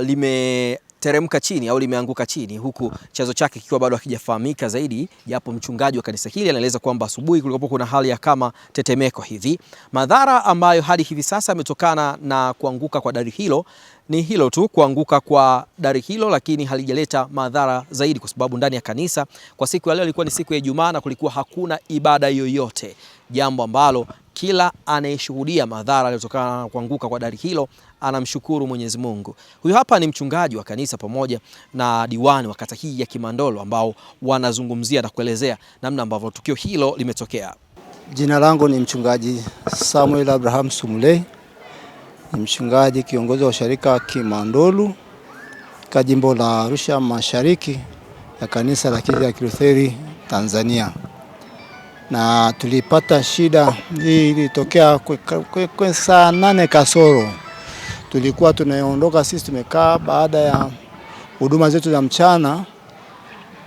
limeteremka chini au limeanguka chini, huku chanzo chake kikiwa bado hakijafahamika zaidi, japo mchungaji wa kanisa hili anaeleza kwamba asubuhi kulikuwa kuna hali ya kama tetemeko hivi. Madhara ambayo hadi hivi sasa yametokana na kuanguka kwa dari hilo ni hilo tu, kuanguka kwa dari hilo, lakini halijaleta madhara zaidi, kwa sababu ndani ya kanisa kwa siku ya leo ilikuwa ni siku ya Ijumaa na kulikuwa hakuna ibada yoyote, jambo ambalo kila anayeshuhudia madhara yaliyotokana na kuanguka kwa dari hilo anamshukuru Mwenyezi Mungu. Huyu hapa ni mchungaji wa kanisa pamoja na diwani wa kata hii ya Kimandolo, ambao wanazungumzia na kuelezea namna ambavyo tukio hilo limetokea. Jina langu ni mchungaji Samuel Abraham Sumulei, ni mchungaji kiongozi wa sharika Kimandolo katika jimbo la Arusha Mashariki ya kanisa la Kilutheri Tanzania. Na tulipata shida hii ilitokea kwa saa 8 kasoro. Tulikuwa tunaondoka sisi, tumekaa baada ya huduma zetu za mchana,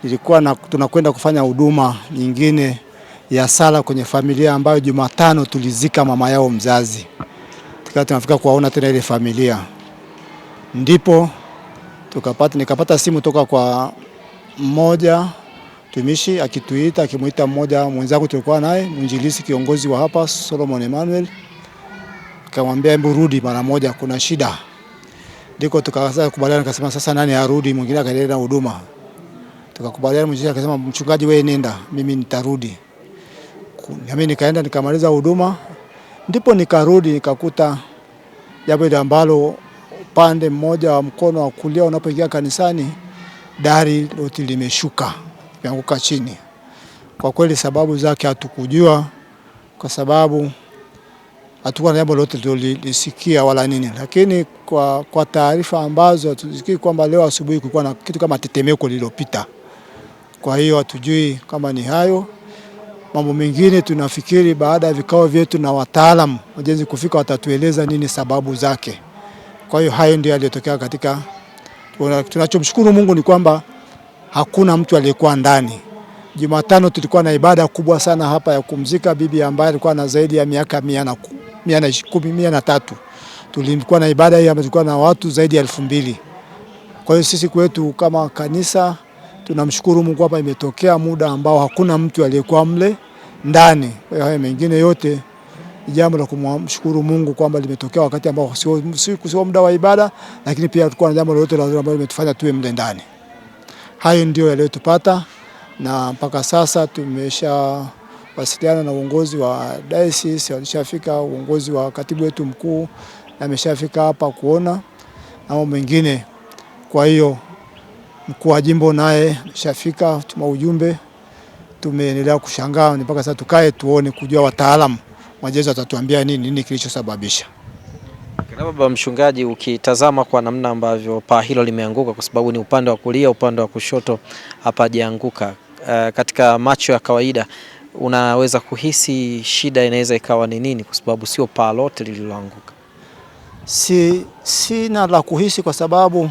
ilikuwa tunakwenda kufanya huduma nyingine ya sala kwenye familia ambayo Jumatano tulizika mama yao mzazi. Tunafika kuwaona tena ile familia. Ndipo nikapata simu toka kwa mmoja tumishi akituita, akimuita mmoja mwenzangu tulikuwa naye, mwinjilisi kiongozi wa hapa Solomon Emmanuel. Akamwambia hebu rudi mara moja, kuna shida. Ndiko tukaanza kubaliana, nikasema sasa nani arudi, mwingine akaendelea na huduma. Tukakubaliana, mwinjilisi akasema mchungaji wewe nenda, mimi nitarudi. Mimi nikaenda nikamaliza huduma. Ndipo nikarudi nikakuta jambo ile ambalo upande mmoja wa mkono wa kulia unapoingia kanisani dari lote limeshuka, limeanguka chini. Kwa kweli sababu zake hatukujua, kwa sababu hatukuwa na jambo lote tulilisikia wala nini, lakini kwa taarifa ambazo tulisikii kwamba leo asubuhi kulikuwa na kitu kama tetemeko lililopita. Kwa hiyo hatujui kama ni hayo. Mambo mengine tunafikiri baada ya vikao vyetu na wataalamu wajenzi kufika watatueleza nini sababu zake. Kwa hiyo hayo ndio yaliyotokea katika. Tunachomshukuru Mungu ni kwamba hakuna mtu aliyekuwa ndani. Jumatano tulikuwa na ibada kubwa sana hapa ya kumzika bibi ambaye alikuwa na zaidi ya miaka 113. Tulikuwa na ibada hii, tulikuwa na watu zaidi ya 2000. Kwa hiyo sisi kwetu kama kanisa tunamshukuru Mungu hapa imetokea muda ambao hakuna mtu aliyekuwa mle ndani. Kwa hiyo mengine yote jambo la kumshukuru Mungu kwamba limetokea wakati ambao sio muda wa ibada, lakini pia tulikuwa na jambo lolote ambalo limetufanya tuwe mle ndani. Hayo ndio yaliyotupata, na mpaka sasa tumeshawasiliana na uongozi wa diocese, walishafika uongozi wa katibu wetu mkuu na ameshafika hapa kuona mambo mengine. Kwa hiyo mkuu wa jimbo naye ameshafika, tuma ujumbe. Tumeendelea kushangaa mpaka sasa tukae tuone kujua wataalamu wajezo watatuambia nini kilichosababisha. Baba mchungaji, ukitazama kwa namna ambavyo paa hilo limeanguka, kwa sababu ni upande wa kulia, upande wa kushoto hapa hajaanguka, katika macho ya kawaida unaweza kuhisi shida inaweza ikawa ni nini, kwa sababu sio paa lote lililoanguka? Sina la kuhisi, kwa sababu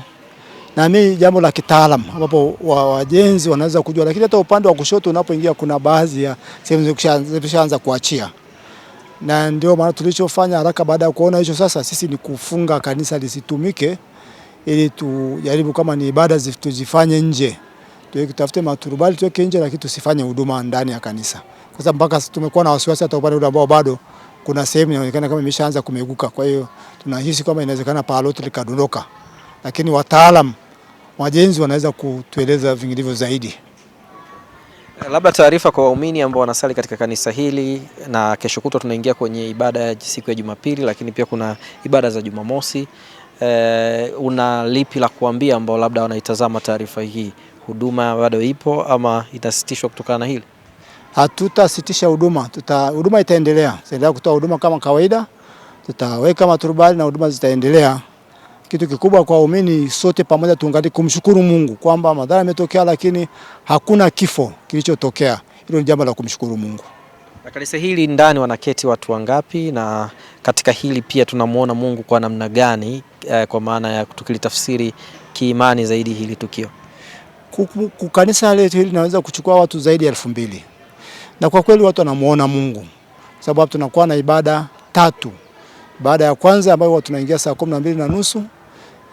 na mimi jambo la kitaalamu ambapo wajenzi wanaweza kujua, lakini hata upande wa kushoto unapoingia kuna baadhi ya sehemu zimeshaanza kuachia. Na ndio maana tulichofanya haraka baada ya kuona hicho, sasa sisi ni kufunga kanisa lisitumike, ili tujaribu kama ni ibada tuzifanye nje. Tutafute maturubali tuweke nje, lakini tusifanye huduma ndani ya kanisa. Kwa sababu mpaka tumekuwa na wasiwasi hata upande ule ambao bado kuna sehemu inaonekana kama imeshaanza kumeguka. Kwa hiyo tunahisi kama inawezekana paa lote likadondoka. Lakini wataalamu wajenzi wanaweza kutueleza vingine zaidi. Labda taarifa kwa waumini ambao wanasali katika kanisa hili, na kesho kutwa tunaingia kwenye ibada ya siku ya Jumapili, lakini pia kuna ibada za Jumamosi. Una lipi la kuambia ambao labda wanaitazama taarifa hii? Huduma bado ipo ama itasitishwa kutokana na hili? Hatutasitisha huduma. Huduma itaendelea. Tutaendelea kutoa huduma kama kawaida. Tutaweka maturubali na huduma zitaendelea. Kitu kikubwa kwa waumini sote pamoja tuungane kumshukuru Mungu kwamba madhara yametokea, lakini hakuna kifo kilichotokea. Hilo ni jambo la kumshukuru Mungu. Na kanisa hili ndani wanaketi watu wangapi, na katika hili pia tunamuona Mungu kwa namna gani, kwa maana ya tukilitafsiri kiimani zaidi hili tukio? Kanisa letu hili linaweza kuchukua watu zaidi ya 2000. Na kwa kweli watu wanamuona Mungu, sababu tunakuwa na ibada 3. Baada ya kwanza ambayo tunaingia saa 12:30,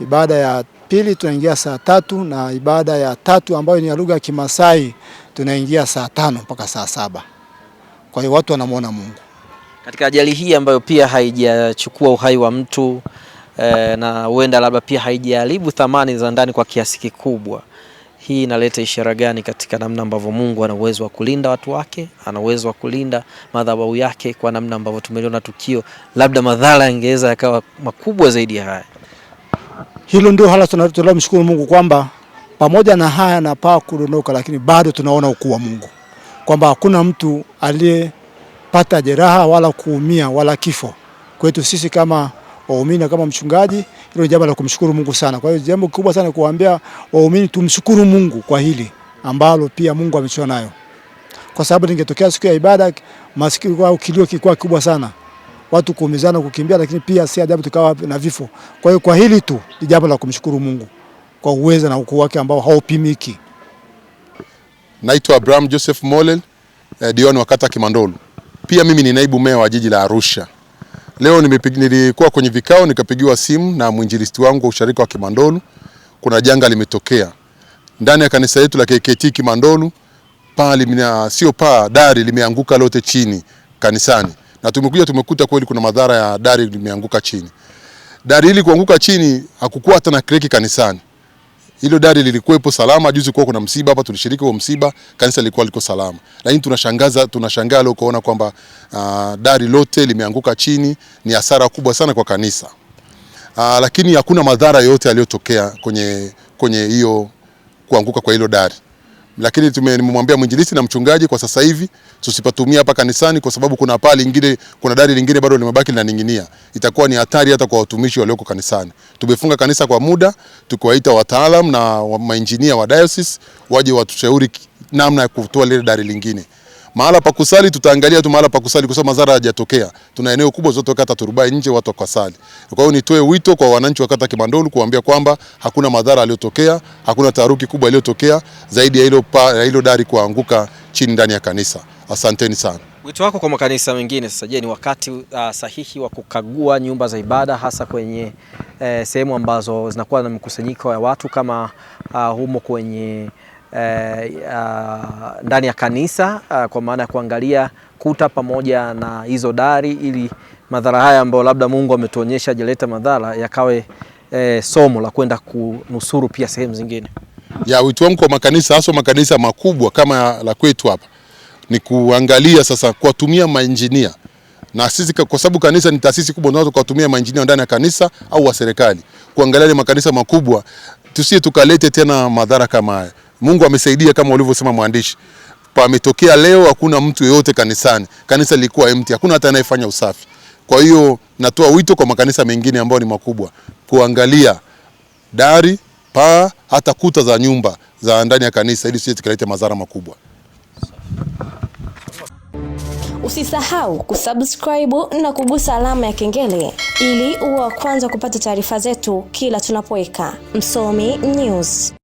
Ibada ya pili tunaingia saa 3 na ibada ya tatu ambayo ni ya lugha ya Kimasai tunaingia saa 5 mpaka saa 7. Kwa hiyo watu wanamuona Mungu. Katika ajali hii ambayo pia haijachukua uhai wa mtu na huenda labda pia haijaharibu thamani za ndani kwa kiasi kikubwa, hii inaleta ishara gani katika namna ambavyo Mungu ana uwezo wa kulinda watu wake, ana uwezo wa kulinda madhabahu yake, kwa namna ambavyo tumeliona tukio, labda madhara yangeweza yakawa makubwa zaidi ya haya? Hilo ndio hala tunamshukuru Mungu kwamba pamoja na haya na paa kudondoka, lakini bado tunaona ukuu wa Mungu, kwamba hakuna mtu aliyepata jeraha wala kuumia wala kifo. Kwetu sisi kama waumini, kama mchungaji, hilo jambo la kumshukuru Mungu sana. Kwa hiyo jambo kubwa sana kuambia waumini tumshukuru Mungu kwa hili ambalo pia Mungu amechua nayo, kwa sababu ningetokea siku ya ibada masikio kwa kilio kilikuwa kubwa sana, watu kuumizana, kukimbia, lakini pia si ajabu tukawa na vifo. Kwa hiyo kwa hili tu ni jambo la kumshukuru Mungu kwa uwezo na ukuu wake ambao haupimiki. Naitwa Abraham Joseph Molel, diwani wa kata Kimandolu. Pia mimi ni naibu meya wa jiji la Arusha. Leo nilikuwa kwenye vikao nikapigiwa simu na mwinjilisti wangu wa usharika wa Kimandolu. Kuna janga limetokea ndani ya kanisa letu la KKT Kimandolu. Dari limeanguka lote chini kanisani. Na tumekuta kweli kuna madhara ya dari limeanguka chini. Dari hili kuanguka chini hakukuwa hata na kreki kanisani. Hilo dari lilikuwepo salama. Juzi kuna msiba hapa, tulishiriki huo msiba, kanisa lilikuwa liko salama. Lakini tunashangaa leo kuona kwamba dari lote limeanguka chini. Ni hasara kubwa sana kwa kanisa. Lakini hakuna madhara yote yaliyotokea kwenye hiyo kuanguka kwa hilo dari. Lakini nimemwambia mwinjilisti na mchungaji kwa sasa hivi tusipatumia hapa kanisani, kwa sababu kuna dari lingine bado limebaki linaning'inia. Itakuwa ni hatari hata kwa watumishi walioko kanisani. Tumefunga kanisa kwa muda, tukiwaita wataalamu na mainjinia wa diocese waje watushauri namna ya kutoa lile dari lingine. Mahala pa kusali tutaangalia tu mahala pa kusali, kwa sababu madhara hayajatokea. Tuna eneo kubwa zote kata Turubai nje watu wakasali. Kwa hiyo nitoe wito kwa wananchi wa kata Kimandolu kuambia kwamba hakuna madhara yaliyotokea, hakuna taharuki kubwa iliyotokea zaidi ya hilo dari kuanguka chini ndani ya kanisa. Asanteni sana. Wito wako kwa makanisa mengine sasa, je, ni wakati sahihi wa kukagua nyumba za ibada hasa kwenye sehemu ambazo zinakuwa na mkusanyiko wa watu kama humo kwenye ndani ya kanisa, kwa maana ya kuangalia kuta pamoja na hizo dari, ili madhara haya ambayo labda Mungu ametuonyesha hajaleta madhara yakawe somo la kwenda kunusuru pia sehemu zingine? Wito wangu kwa makanisa, hasa makanisa makubwa kama la kwetu hapa, ni kuangalia sasa kuwatumia mainjinia. Na sisi kwa sababu kanisa ni taasisi kubwa, tunaweza kuwatumia mainjinia ndani ya kanisa au wa serikali kuangalia makanisa makubwa, tusiye tukalete tena madhara kama haya. Mungu amesaidia kama ulivyosema mwandishi. Pametokea leo hakuna mtu yeyote kanisani. Kanisa lilikuwa empty, hakuna hata anayefanya usafi. Kwa hiyo natoa wito kwa makanisa mengine ambayo ni makubwa kuangalia dari, paa, hata kuta za nyumba za ndani ya kanisa ili sisi tukalete madhara makubwa. Usisahau kusubscribe na kugusa alama ya kengele ili uwe wa kwanza kupata taarifa zetu kila tunapoweka Msomi News.